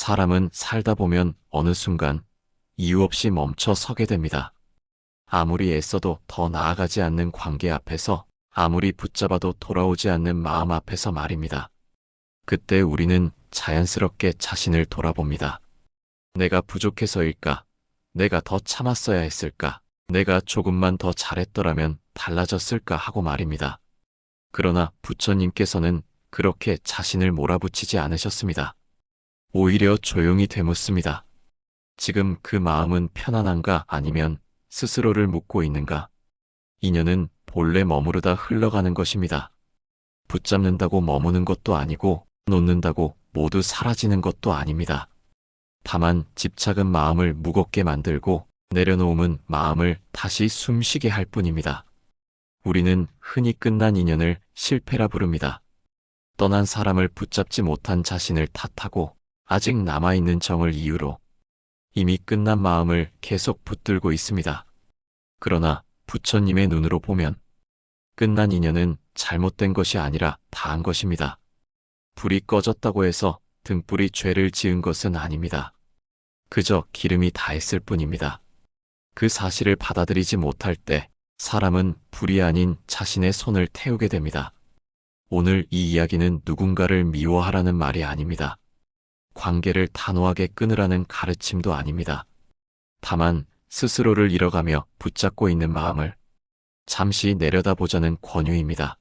사람은 살다 보면 어느 순간 이유 없이 멈춰 서게 됩니다. 아무리 애써도 더 나아가지 않는 관계 앞에서, 아무리 붙잡아도 돌아오지 않는 마음 앞에서 말입니다. 그때 우리는 자연스럽게 자신을 돌아봅니다. 내가 부족해서일까? 내가 더 참았어야 했을까? 내가 조금만 더 잘했더라면 달라졌을까 하고 말입니다. 그러나 부처님께서는 그렇게 자신을 몰아붙이지 않으셨습니다. 오히려 조용히 되묻습니다. 지금 그 마음은 편안한가, 아니면 스스로를 묻고 있는가? 인연은 본래 머무르다 흘러가는 것입니다. 붙잡는다고 머무는 것도 아니고 놓는다고 모두 사라지는 것도 아닙니다. 다만 집착은 마음을 무겁게 만들고 내려놓음은 마음을 다시 숨쉬게 할 뿐입니다. 우리는 흔히 끝난 인연을 실패라 부릅니다. 떠난 사람을 붙잡지 못한 자신을 탓하고 아직 남아있는 정을 이유로 이미 끝난 마음을 계속 붙들고 있습니다. 그러나 부처님의 눈으로 보면 끝난 인연은 잘못된 것이 아니라 다한 것입니다. 불이 꺼졌다고 해서 등불이 죄를 지은 것은 아닙니다. 그저 기름이 다했을 뿐입니다. 그 사실을 받아들이지 못할 때 사람은 불이 아닌 자신의 손을 태우게 됩니다. 오늘 이 이야기는 누군가를 미워하라는 말이 아닙니다. 관계를 단호하게 끊으라는 가르침도 아닙니다. 다만 스스로를 잃어가며 붙잡고 있는 마음을 잠시 내려다보자는 권유입니다.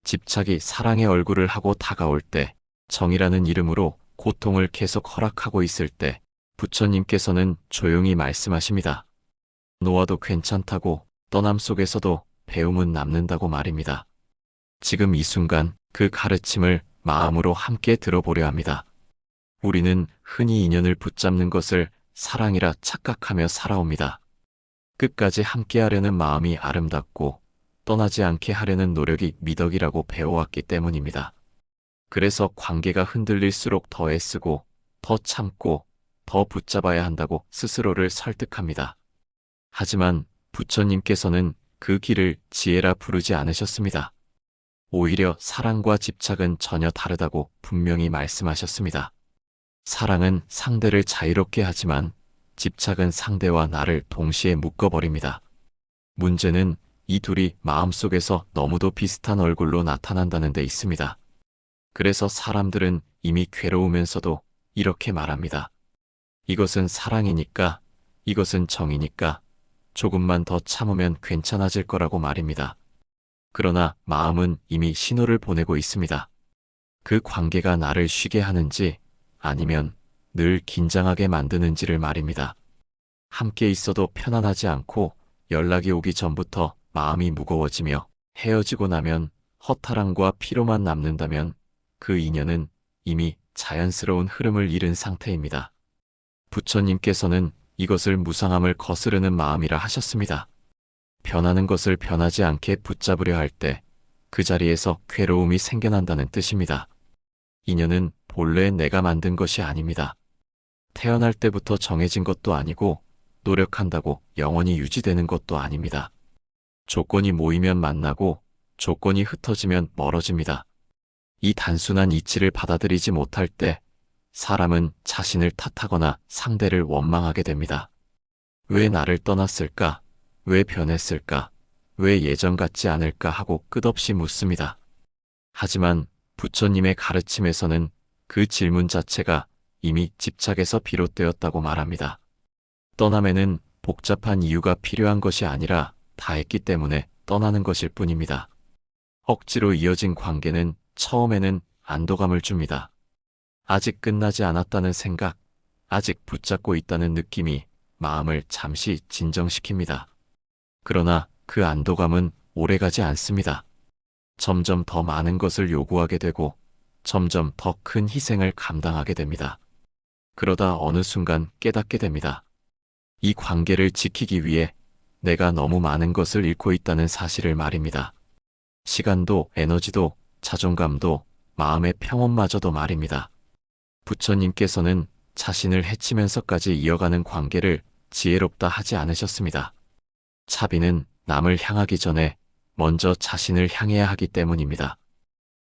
집착이 사랑의 얼굴을 하고 다가올 때, 정이라는 이름으로 고통을 계속 허락하고 있을 때 부처님께서는 조용히 말씀하십니다. 놓아도 괜찮다고, 떠남 속에서도 배움은 남는다고 말입니다. 지금 이 순간 그 가르침을 마음으로 함께 들어보려 합니다. 우리는 흔히 인연을 붙잡는 것을 사랑이라 착각하며 살아옵니다. 끝까지 함께하려는 마음이 아름답고 떠나지 않게 하려는 노력이 미덕이라고 배워왔기 때문입니다. 그래서 관계가 흔들릴수록 더 애쓰고 더 참고 더 붙잡아야 한다고 스스로를 설득합니다. 하지만 부처님께서는 그 길을 지혜라 부르지 않으셨습니다. 오히려 사랑과 집착은 전혀 다르다고 분명히 말씀하셨습니다. 사랑은 상대를 자유롭게 하지만 집착은 상대와 나를 동시에 묶어버립니다. 문제는 이 둘이 마음속에서 너무도 비슷한 얼굴로 나타난다는 데 있습니다. 그래서 사람들은 이미 괴로우면서도 이렇게 말합니다. 이것은 사랑이니까, 이것은 정이니까 조금만 더 참으면 괜찮아질 거라고 말입니다. 그러나 마음은 이미 신호를 보내고 있습니다. 그 관계가 나를 쉬게 하는지 아니면 늘 긴장하게 만드는지를 말입니다. 함께 있어도 편안하지 않고 연락이 오기 전부터 마음이 무거워지며 헤어지고 나면 허탈함과 피로만 남는다면 그 인연은 이미 자연스러운 흐름을 잃은 상태입니다. 부처님께서는 이것을 무상함을 거스르는 마음이라 하셨습니다. 변하는 것을 변하지 않게 붙잡으려 할 때 그 자리에서 괴로움이 생겨난다는 뜻입니다. 인연은 본래 내가 만든 것이 아닙니다. 태어날 때부터 정해진 것도 아니고 노력한다고 영원히 유지되는 것도 아닙니다. 조건이 모이면 만나고 조건이 흩어지면 멀어집니다. 이 단순한 이치를 받아들이지 못할 때 사람은 자신을 탓하거나 상대를 원망하게 됩니다. 왜 나를 떠났을까? 왜 변했을까? 왜 예전 같지 않을까 하고 끝없이 묻습니다. 하지만 부처님의 가르침에서는 그 질문 자체가 이미 집착에서 비롯되었다고 말합니다. 떠남에는 복잡한 이유가 필요한 것이 아니라 다했기 때문에 떠나는 것일 뿐입니다. 억지로 이어진 관계는 처음에는 안도감을 줍니다. 아직 끝나지 않았다는 생각, 아직 붙잡고 있다는 느낌이 마음을 잠시 진정시킵니다. 그러나 그 안도감은 오래가지 않습니다. 점점 더 많은 것을 요구하게 되고 점점 더 큰 희생을 감당하게 됩니다. 그러다 어느 순간 깨닫게 됩니다. 이 관계를 지키기 위해 내가 너무 많은 것을 잃고 있다는 사실을 말입니다. 시간도, 에너지도, 자존감도, 마음의 평온마저도 말입니다. 부처님께서는 자신을 해치면서까지 이어가는 관계를 지혜롭다 하지 않으셨습니다. 차비는 남을 향하기 전에 먼저 자신을 향해야 하기 때문입니다.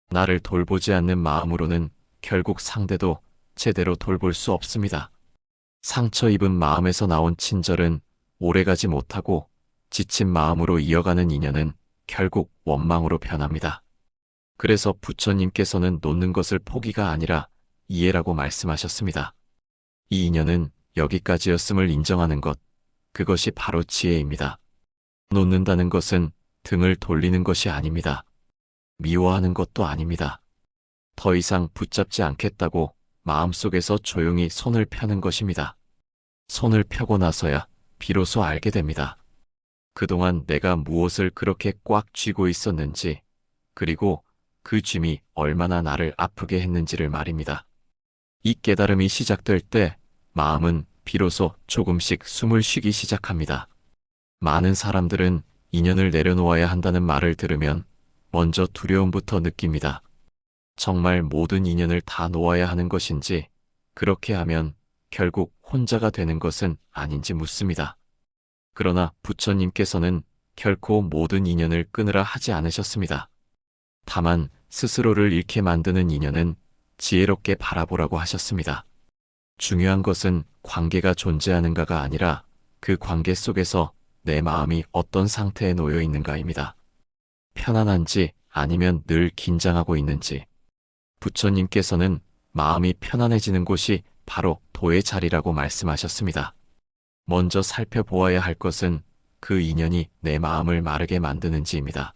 나를 돌보지 않는 마음으로는 결국 상대도 제대로 돌볼 수 없습니다. 상처 입은 마음에서 나온 친절은 오래가지 못하고 지친 마음으로 이어가는 인연은 결국 원망으로 변합니다. 그래서 부처님께서는 놓는 것을 포기가 아니라 이해라고 말씀하셨습니다. 이 인연은 여기까지였음을 인정하는 것, 그것이 바로 지혜입니다. 놓는다는 것은 등을 돌리는 것이 아닙니다. 미워하는 것도 아닙니다. 더 이상 붙잡지 않겠다고 마음속에서 조용히 손을 펴는 것입니다. 손을 펴고 나서야 비로소 알게 됩니다. 그동안 내가 무엇을 그렇게 꽉 쥐고 있었는지, 그리고 그 쥐이 얼마나 나를 아프게 했는지를 말입니다. 이 깨달음이 시작될 때 마음은 비로소 조금씩 숨을 쉬기 시작합니다. 많은 사람들은 인연을 내려놓아야 한다는 말을 들으면 먼저 두려움부터 느낍니다. 정말 모든 인연을 다 놓아야 하는 것인지, 그렇게 하면 결국 혼자가 되는 것은 아닌지 묻습니다. 그러나 부처님께서는 결코 모든 인연을 끊으라 하지 않으셨습니다. 다만 스스로를 잃게 만드는 인연은 지혜롭게 바라보라고 하셨습니다. 중요한 것은 관계가 존재하는가가 아니라 그 관계 속에서 내 마음이 어떤 상태에 놓여 있는가입니다. 편안한지 아니면 늘 긴장하고 있는지. 부처님께서는 마음이 편안해지는 곳이 바로 도의 자리라고 말씀하셨습니다. 먼저 살펴보아야 할 것은 그 인연이 내 마음을 마르게 만드는지입니다.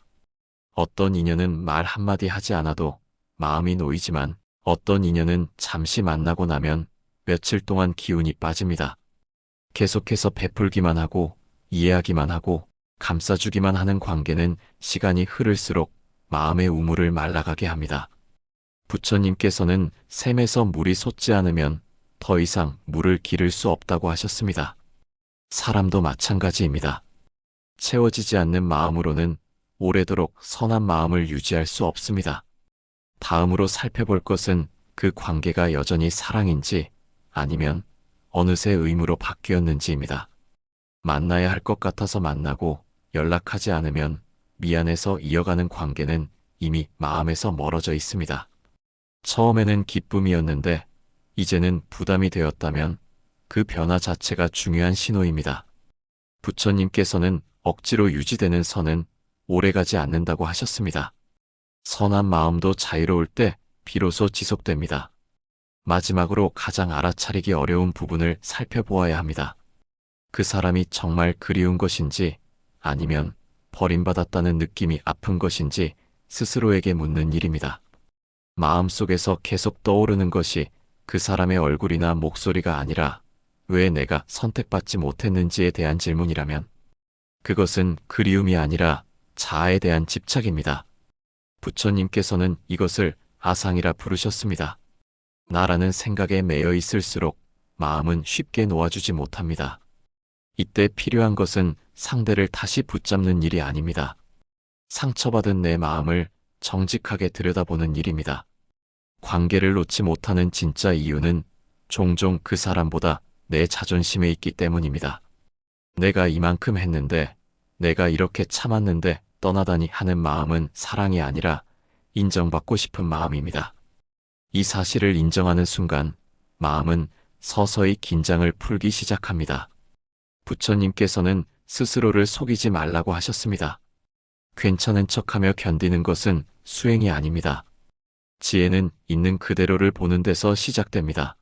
어떤 인연은 말 한마디 하지 않아도 마음이 놓이지만 어떤 인연은 잠시 만나고 나면 며칠 동안 기운이 빠집니다. 계속해서 베풀기만 하고 이해하기만 하고 감싸주기만 하는 관계는 시간이 흐를수록 마음의 우물을 말라가게 합니다. 부처님께서는 샘에서 물이 솟지 않으면 더 이상 물을 기를 수 없다고 하셨습니다. 사람도 마찬가지입니다. 채워지지 않는 마음으로는 오래도록 선한 마음을 유지할 수 없습니다. 다음으로 살펴볼 것은 그 관계가 여전히 사랑인지 아니면 어느새 의무로 바뀌었는지입니다. 만나야 할 것 같아서 만나고 연락하지 않으면 미안해서 이어가는 관계는 이미 마음에서 멀어져 있습니다. 처음에는 기쁨이었는데 이제는 부담이 되었다면 그 변화 자체가 중요한 신호입니다. 부처님께서는 억지로 유지되는 선은 오래가지 않는다고 하셨습니다. 선한 마음도 자유로울 때 비로소 지속됩니다. 마지막으로 가장 알아차리기 어려운 부분을 살펴보아야 합니다. 그 사람이 정말 그리운 것인지 아니면 버림받았다는 느낌이 아픈 것인지 스스로에게 묻는 일입니다. 마음속에서 계속 떠오르는 것이 그 사람의 얼굴이나 목소리가 아니라 왜 내가 선택받지 못했는지에 대한 질문이라면 그것은 그리움이 아니라 자아에 대한 집착입니다. 부처님께서는 이것을 아상이라 부르셨습니다. 나라는 생각에 매여 있을수록 마음은 쉽게 놓아주지 못합니다. 이때 필요한 것은 상대를 다시 붙잡는 일이 아닙니다. 상처받은 내 마음을 정직하게 들여다보는 일입니다. 관계를 놓지 못하는 진짜 이유는 종종 그 사람보다 내 자존심에 있기 때문입니다. 내가 이만큼 했는데, 내가 이렇게 참았는데 떠나다니 하는 마음은 사랑이 아니라 인정받고 싶은 마음입니다. 이 사실을 인정하는 순간 마음은 서서히 긴장을 풀기 시작합니다. 부처님께서는 스스로를 속이지 말라고 하셨습니다. 괜찮은 척하며 견디는 것은 수행이 아닙니다. 지혜는 있는 그대로를 보는 데서 시작됩니다.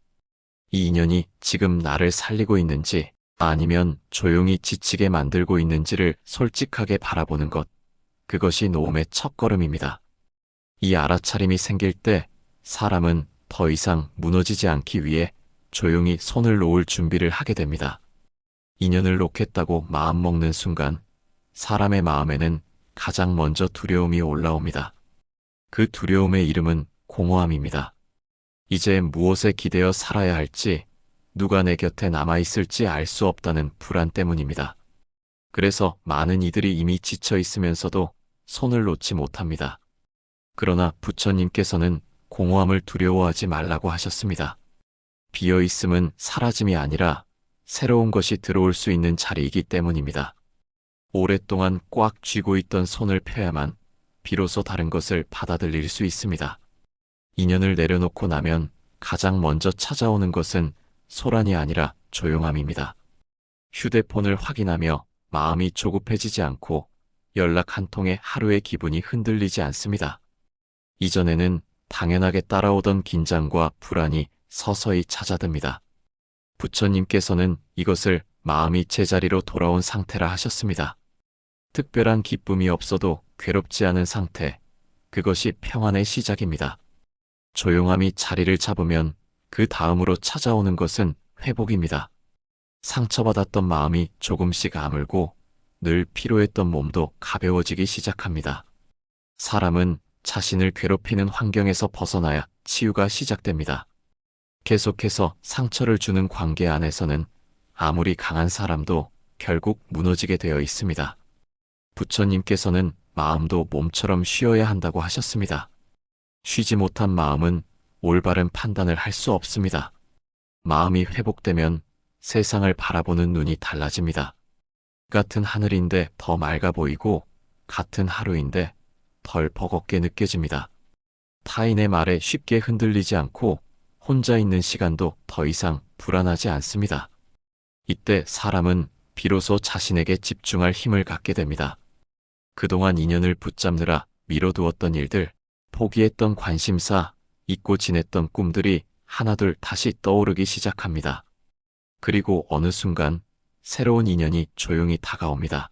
이 인연이 지금 나를 살리고 있는지 아니면 조용히 지치게 만들고 있는지를 솔직하게 바라보는 것, 그것이 노음의 첫걸음입니다. 이 알아차림이 생길 때 사람은 더 이상 무너지지 않기 위해 조용히 손을 놓을 준비를 하게 됩니다. 인연을 놓겠다고 마음먹는 순간 사람의 마음에는 가장 먼저 두려움이 올라옵니다. 그 두려움의 이름은 공허함입니다. 이제 무엇에 기대어 살아야 할지, 누가 내 곁에 남아있을지 알 수 없다는 불안 때문입니다. 그래서 많은 이들이 이미 지쳐 있으면서도 손을 놓지 못합니다. 그러나 부처님께서는 공허함을 두려워하지 말라고 하셨습니다. 비어있음은 사라짐이 아니라 새로운 것이 들어올 수 있는 자리이기 때문입니다. 오랫동안 꽉 쥐고 있던 손을 펴야만 비로소 다른 것을 받아들일 수 있습니다. 인연을 내려놓고 나면 가장 먼저 찾아오는 것은 소란이 아니라 조용함입니다. 휴대폰을 확인하며 마음이 조급해지지 않고 연락 한 통에 하루의 기분이 흔들리지 않습니다. 이전에는 당연하게 따라오던 긴장과 불안이 서서히 찾아듭니다. 부처님께서는 이것을 마음이 제자리로 돌아온 상태라 하셨습니다. 특별한 기쁨이 없어도 괴롭지 않은 상태, 그것이 평안의 시작입니다. 조용함이 자리를 잡으면 그 다음으로 찾아오는 것은 회복입니다. 상처받았던 마음이 조금씩 아물고 늘 피로했던 몸도 가벼워지기 시작합니다. 사람은 자신을 괴롭히는 환경에서 벗어나야 치유가 시작됩니다. 계속해서 상처를 주는 관계 안에서는 아무리 강한 사람도 결국 무너지게 되어 있습니다. 부처님께서는 마음도 몸처럼 쉬어야 한다고 하셨습니다. 쉬지 못한 마음은 올바른 판단을 할 수 없습니다. 마음이 회복되면 세상을 바라보는 눈이 달라집니다. 같은 하늘인데 더 맑아 보이고 같은 하루인데 덜 버겁게 느껴집니다. 타인의 말에 쉽게 흔들리지 않고 혼자 있는 시간도 더 이상 불안하지 않습니다. 이때 사람은 비로소 자신에게 집중할 힘을 갖게 됩니다. 그동안 인연을 붙잡느라 미뤄두었던 일들, 포기했던 관심사, 잊고 지냈던 꿈들이 하나둘 다시 떠오르기 시작합니다. 그리고 어느 순간 새로운 인연이 조용히 다가옵니다.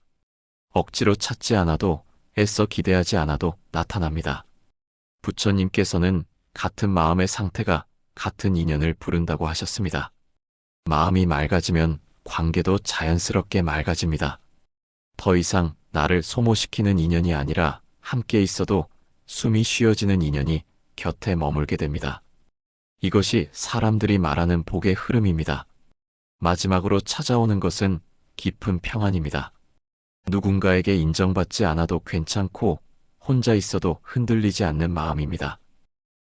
억지로 찾지 않아도 애써 기대하지 않아도 나타납니다. 부처님께서는 같은 마음의 상태가 같은 인연을 부른다고 하셨습니다. 마음이 맑아지면 관계도 자연스럽게 맑아집니다. 더 이상 나를 소모시키는 인연이 아니라 함께 있어도 숨이 쉬어지는 인연이 곁에 머물게 됩니다. 이것이 사람들이 말하는 복의 흐름입니다. 마지막으로 찾아오는 것은 깊은 평안입니다. 누군가에게 인정받지 않아도 괜찮고 혼자 있어도 흔들리지 않는 마음입니다.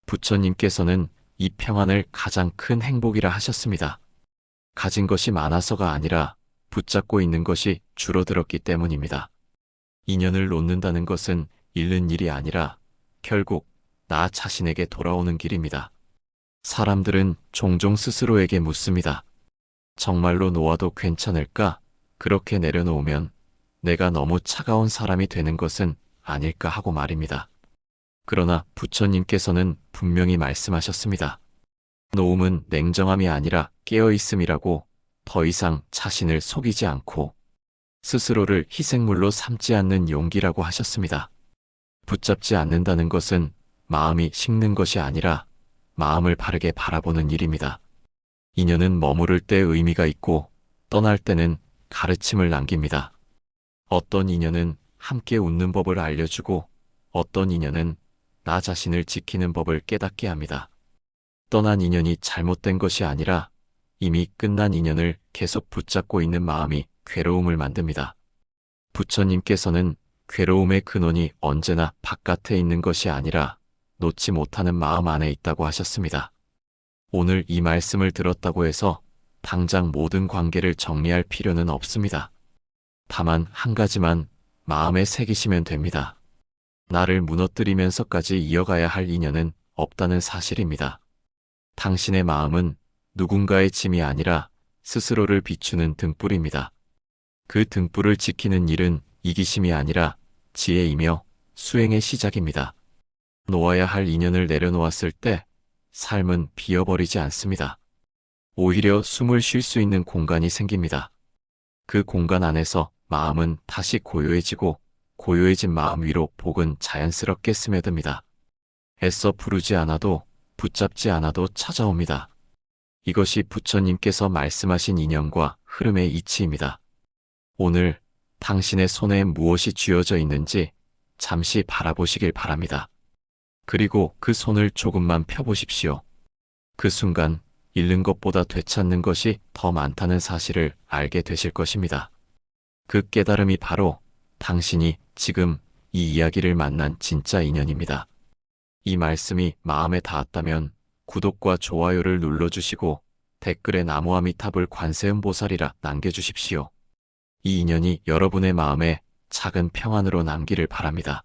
부처님께서는 이 평안을 가장 큰 행복이라 하셨습니다. 가진 것이 많아서가 아니라 붙잡고 있는 것이 줄어들었기 때문입니다. 인연을 놓는다는 것은 잃는 일이 아니라 결국 나 자신에게 돌아오는 길입니다. 사람들은 종종 스스로에게 묻습니다. 정말로 놓아도 괜찮을까? 그렇게 내려놓으면 내가 너무 차가운 사람이 되는 것은 아닐까 하고 말입니다. 그러나 부처님께서는 분명히 말씀하셨습니다. 놓음은 냉정함이 아니라 깨어있음이라고. 더 이상 자신을 속이지 않고 스스로를 희생물로 삼지 않는 용기라고 하셨습니다. 붙잡지 않는다는 것은 마음이 식는 것이 아니라 마음을 바르게 바라보는 일입니다. 인연은 머무를 때 의미가 있고 떠날 때는 가르침을 남깁니다. 어떤 인연은 함께 웃는 법을 알려주고 어떤 인연은 나 자신을 지키는 법을 깨닫게 합니다. 떠난 인연이 잘못된 것이 아니라 이미 끝난 인연을 계속 붙잡고 있는 마음이 괴로움을 만듭니다. 부처님께서는 괴로움의 근원이 언제나 바깥에 있는 것이 아니라 놓지 못하는 마음 안에 있다고 하셨습니다. 오늘 이 말씀을 들었다고 해서 당장 모든 관계를 정리할 필요는 없습니다. 다만 한 가지만 마음에 새기시면 됩니다. 나를 무너뜨리면서까지 이어가야 할 인연은 없다는 사실입니다. 당신의 마음은 누군가의 짐이 아니라 스스로를 비추는 등불입니다. 그 등불을 지키는 일은 이기심이 아니라 지혜이며 수행의 시작입니다. 놓아야 할 인연을 내려놓았을 때 삶은 비어버리지 않습니다. 오히려 숨을 쉴 수 있는 공간이 생깁니다. 그 공간 안에서 마음은 다시 고요해지고 고요해진 마음 위로 복은 자연스럽게 스며듭니다. 애써 부르지 않아도 붙잡지 않아도 찾아옵니다. 이것이 부처님께서 말씀하신 인연과 흐름의 이치입니다. 오늘 당신의 손에 무엇이 쥐어져 있는지 잠시 바라보시길 바랍니다. 그리고 그 손을 조금만 펴보십시오. 그 순간 잃는 것보다 되찾는 것이 더 많다는 사실을 알게 되실 것입니다. 그 깨달음이 바로 당신이 지금 이 이야기를 만난 진짜 인연입니다. 이 말씀이 마음에 닿았다면 구독과 좋아요를 눌러주시고 댓글에 나무아미타불 관세음보살이라 남겨주십시오. 이 인연이 여러분의 마음에 작은 평안으로 남기를 바랍니다.